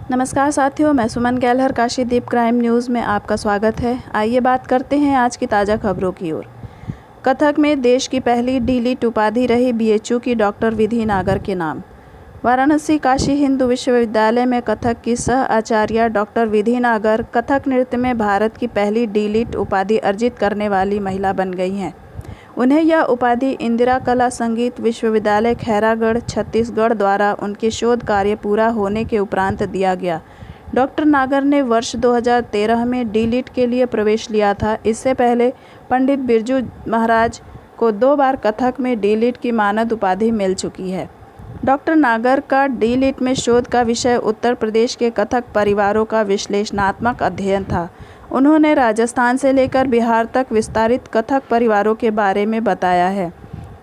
नमस्कार साथियों, मैं सुमन गैलहर काशीदीप क्राइम न्यूज़ में आपका स्वागत है। आइए बात करते हैं आज की ताज़ा खबरों की ओर। कथक में देश की पहली डीलिट उपाधि रही बीएचयू की डॉक्टर विधि नागर के नाम। वाराणसी काशी हिंदू विश्वविद्यालय में कथक की सह आचार्य डॉक्टर विधि नागर कथक नृत्य में भारत की पहली डीलिट उपाधि अर्जित करने वाली महिला बन गई हैं। उन्हें यह उपाधि इंदिरा कला संगीत विश्वविद्यालय खैरागढ़ छत्तीसगढ़ द्वारा उनके शोध कार्य पूरा होने के उपरांत दिया गया। डॉक्टर नागर ने वर्ष 2013 में डीलिट के लिए प्रवेश लिया था। इससे पहले पंडित बिरजू महाराज को 2 बार कथक में डीलिट की मानद उपाधि मिल चुकी है। डॉक्टर नागर का डीलिट में शोध का विषय उत्तर प्रदेश के कथक परिवारों का विश्लेषणात्मक अध्ययन था। उन्होंने राजस्थान से लेकर बिहार तक विस्तारित कथक परिवारों के बारे में बताया है।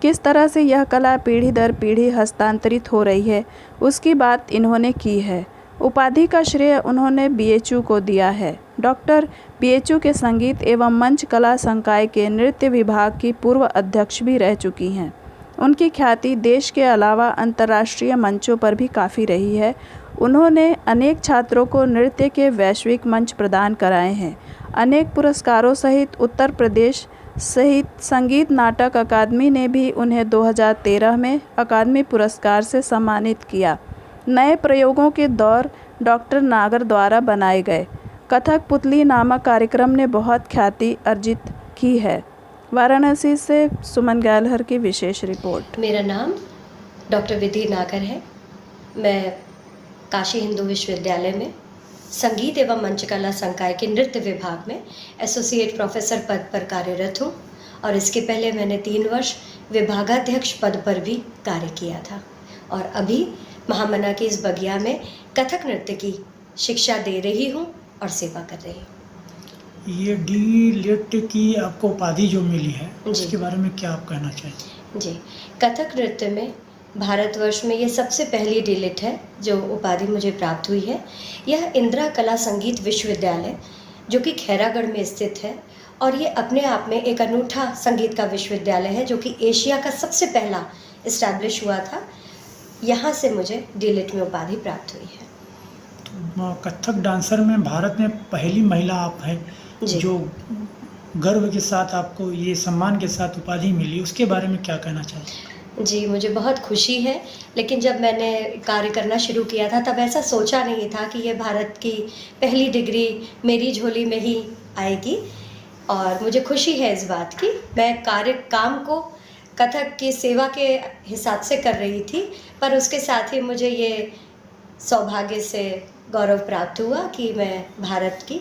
किस तरह से यह कला पीढ़ी दर पीढ़ी हस्तांतरित हो रही है, उसकी बात इन्होंने की है। उपाधि का श्रेय उन्होंने बीएचयू को दिया है। डॉक्टर बीएचयू के संगीत एवं मंच कला संकाय के नृत्य विभाग की पूर्व अध्यक्ष भी रह चुकी हैं। उनकी ख्याति देश के अलावा अंतर्राष्ट्रीय मंचों पर भी काफ़ी रही है। उन्होंने अनेक छात्रों को नृत्य के वैश्विक मंच प्रदान कराए हैं। अनेक पुरस्कारों सहित उत्तर प्रदेश सहित संगीत नाटक अकादमी ने भी उन्हें 2013 में अकादमी पुरस्कार से सम्मानित किया। नए प्रयोगों के दौर डॉक्टर नागर द्वारा बनाए गए कथक पुतली नामक कार्यक्रम ने बहुत ख्याति अर्जित की है। वाराणसी से सुमन गैलहर की विशेष रिपोर्ट। मेरा नाम डॉक्टर विधि नागर है। मैं काशी हिंदू विश्वविद्यालय में संगीत एवं मंच कला संकाय के नृत्य विभाग में एसोसिएट प्रोफेसर पद पर कार्यरत हूँ और इसके पहले मैंने 3 वर्ष विभागाध्यक्ष पद पर भी कार्य किया था और अभी महामना की इस बगिया में कथक नृत्य की शिक्षा दे रही हूँ और सेवा कर रही हूँ। ये डीलिट की आपको उपाधि जो मिली है उसके बारे में क्या आप कहना चाहिए? जी, कथक नृत्य में भारतवर्ष में ये सबसे पहली डीलिट है जो उपाधि मुझे प्राप्त हुई है। यह इंदिरा कला संगीत विश्वविद्यालय जो कि खैरागढ़ में स्थित है और ये अपने आप में एक अनूठा संगीत का विश्वविद्यालय है जो कि एशिया का सबसे पहला इस्टेब्लिश हुआ था। यहाँ से मुझे डीलिट में उपाधि प्राप्त हुई है। तो कथक डांसर में भारत में पहली महिला आप हैं जो गर्व के साथ आपको ये सम्मान के साथ उपाधि मिली, उसके बारे में क्या कहना चाहिए? जी, मुझे बहुत खुशी है, लेकिन जब मैंने कार्य करना शुरू किया था तब ऐसा सोचा नहीं था कि ये भारत की पहली डिग्री मेरी झोली में ही आएगी और मुझे खुशी है इस बात की। मैं काम को कथक की सेवा के हिसाब से कर रही थी, पर उसके साथ ही मुझे ये सौभाग्य से गौरव प्राप्त हुआ कि मैं भारत की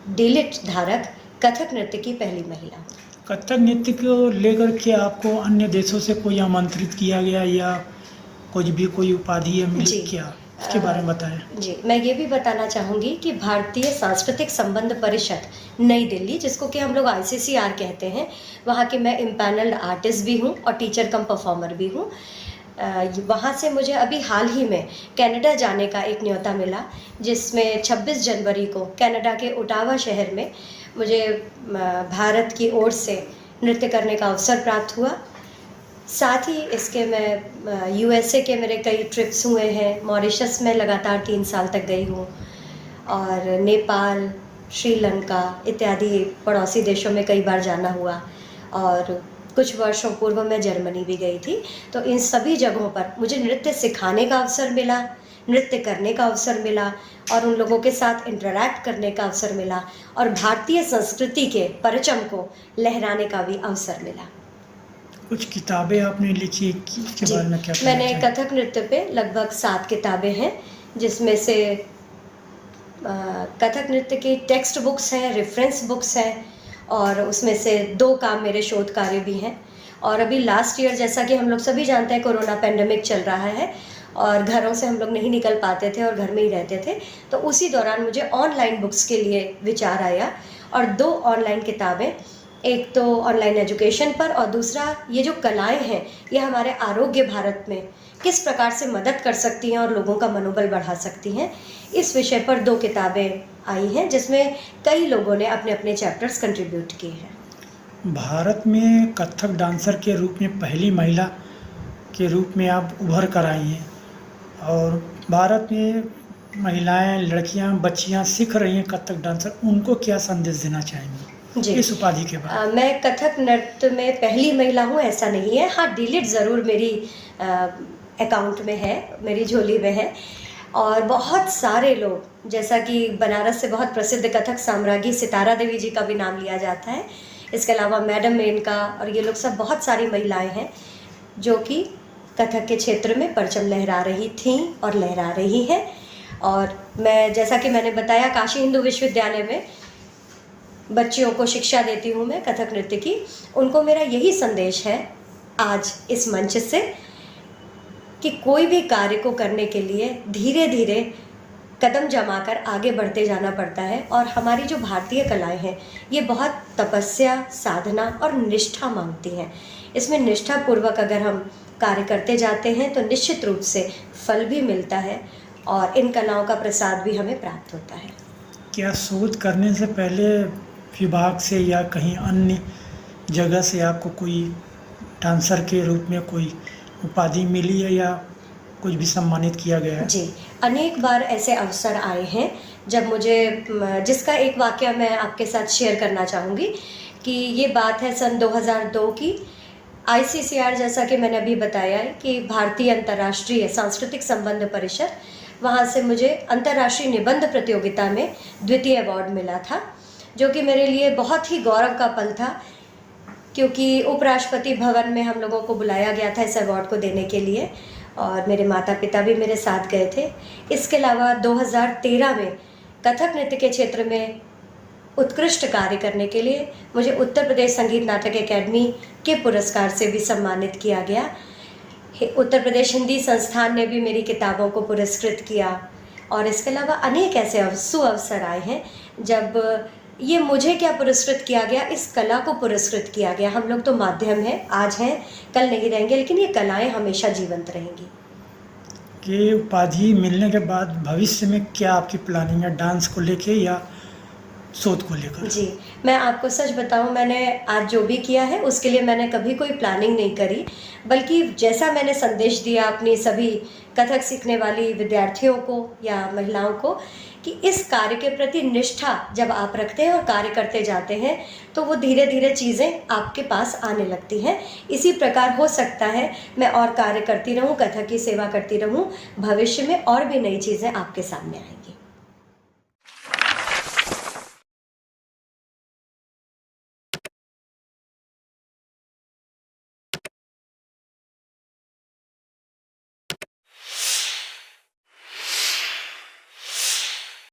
डीलिट धारक कथक नृत्य की पहली महिला हूँ। कथक नृत्य को लेकर के आपको अन्य देशों से कोई आमंत्रित किया गया या कोई उपाधि मिली क्या? इसके बारे में बताएं। जी, मैं ये भी बताना चाहूँगी कि भारतीय सांस्कृतिक संबंध परिषद नई दिल्ली, जिसको कि हम लोग ICCR कहते हैं, वहाँ की मैं इम्पैनल्ड आर्टिस्ट भी हूँ और टीचर कम परफॉर्मर भी हूँ। वहाँ से मुझे अभी हाल ही में कनाडा जाने का एक न्योता मिला, जिसमें 26 जनवरी को कनाडा के ओटावा शहर में मुझे भारत की ओर से नृत्य करने का अवसर प्राप्त हुआ। साथ ही इसके मैं USA के मेरे कई ट्रिप्स हुए हैं। मॉरिशस में लगातार 3 साल तक गई हूँ और नेपाल, श्रीलंका इत्यादि पड़ोसी देशों में कई बार जाना हुआ और कुछ वर्षों पूर्व मैं जर्मनी भी गई थी। तो इन सभी जगहों पर मुझे नृत्य सिखाने का अवसर मिला, नृत्य करने का अवसर मिला और उन लोगों के साथ इंटरैक्ट करने का अवसर मिला और भारतीय संस्कृति के परचम को लहराने का भी अवसर मिला। कुछ किताबें आपने लिखी, इसके बारे में क्या? मैंने कथक नृत्य पे लगभग 7 किताबें हैं, जिसमें से कथक नृत्य की टेक्स्ट बुक्स हैं, रेफरेंस बुक्स हैं और उसमें से 2 काम मेरे शोध कार्य भी हैं। और अभी लास्ट ईयर, जैसा कि हम लोग सभी जानते हैं, कोरोना पेंडेमिक चल रहा है और घरों से हम लोग नहीं निकल पाते थे और घर में ही रहते थे, तो उसी दौरान मुझे ऑनलाइन बुक्स के लिए विचार आया और 2 ऑनलाइन किताबें, एक तो ऑनलाइन एजुकेशन पर और दूसरा ये जो कलाएं हैं ये हमारे आरोग्य भारत में किस प्रकार से मदद कर सकती हैं और लोगों का मनोबल बढ़ा सकती हैं, इस विषय पर 2 किताबें आई हैं, जिसमें कई लोगों ने अपने अपने चैप्टर्स कंट्रीब्यूट किए हैं। भारत में कथक डांसर के रूप में पहली महिला के रूप में आप उभर कर आई हैं और भारत में महिलाएं, लड़कियां, बच्चियां सीख रही हैं कथक डांसर, उनको क्या संदेश देना चाहेंगी जी। इस उपाधि के बाद? मैं कथक नृत्य में पहली महिला हूँ ऐसा नहीं है। हाँ, डिलीट ज़रूर मेरी अकाउंट में है, मेरी झोली में है। और बहुत सारे लोग, जैसा कि बनारस से बहुत प्रसिद्ध कथक साम्राज्ञी सितारा देवी जी का भी नाम लिया जाता है। इसके अलावा मैडम मेनका और ये लोग सब, बहुत सारी महिलाएं हैं जो कि कथक के क्षेत्र में परचम लहरा रही थीं और लहरा रही हैं। और मैं, जैसा कि मैंने बताया, काशी हिंदू विश्वविद्यालय में बच्चियों को शिक्षा देती हूँ मैं कथक नृत्य की। उनको मेरा यही संदेश है आज इस मंच से कि कोई भी कार्य को करने के लिए धीरे धीरे कदम जमाकर आगे बढ़ते जाना पड़ता है। और हमारी जो भारतीय कलाएं हैं ये बहुत तपस्या, साधना और निष्ठा मांगती हैं। इसमें निष्ठापूर्वक अगर हम कार्य करते जाते हैं तो निश्चित रूप से फल भी मिलता है और इन कलाओं का प्रसाद भी हमें प्राप्त होता है। क्या शोध करने से पहले विभाग से या कहीं अन्य जगह से आपको कोई डांसर के रूप में कोई उपाधि मिली है या कुछ भी सम्मानित किया गया है? जी, अनेक बार ऐसे अवसर आए हैं जब मुझे, जिसका एक वाकया मैं आपके साथ शेयर करना चाहूँगी कि ये बात है सन 2002 की। ICCR, जैसा कि मैंने अभी बताया है कि भारतीय अंतर्राष्ट्रीय सांस्कृतिक संबंध परिषद, वहाँ से मुझे अंतर्राष्ट्रीय निबंध प्रतियोगिता में द्वितीय अवार्ड मिला था, जो कि मेरे लिए बहुत ही गौरव का पल था, क्योंकि उपराष्ट्रपति भवन में हम लोगों को बुलाया गया था इस अवार्ड को देने के लिए और मेरे माता पिता भी मेरे साथ गए थे। इसके अलावा 2013 में कथक नृत्य के क्षेत्र में उत्कृष्ट कार्य करने के लिए मुझे उत्तर प्रदेश संगीत नाटक अकेडमी के पुरस्कार से भी सम्मानित किया गया। उत्तर प्रदेश हिंदी संस्थान ने भी मेरी किताबों को पुरस्कृत किया। और इसके अलावा अनेक ऐसे सुअवसर आए हैं जब ये मुझे क्या पुरस्कृत किया गया, इस कला को पुरस्कृत किया गया। हम लोग तो माध्यम हैं, आज हैं कल नहीं रहेंगे, लेकिन ये कलाएं हमेशा जीवंत रहेंगी। कि उपाधि मिलने के बाद भविष्य में क्या आपकी प्लानिंग है, डांस को लेके या शोध को लेकर? जी, मैं आपको सच बताऊं, मैंने आज जो भी किया है उसके लिए मैंने कभी कोई प्लानिंग नहीं करी, बल्कि जैसा मैंने संदेश दिया अपनी सभी कथक सीखने वाली विद्यार्थियों को या महिलाओं को कि इस कार्य के प्रति निष्ठा जब आप रखते हैं और कार्य करते जाते हैं तो वो धीरे धीरे चीज़ें आपके पास आने लगती हैं। इसी प्रकार हो सकता है मैं और कार्य करती रहूं, कथक की सेवा करती रहूं, भविष्य में और भी नई चीज़ें आपके सामने आएंगी।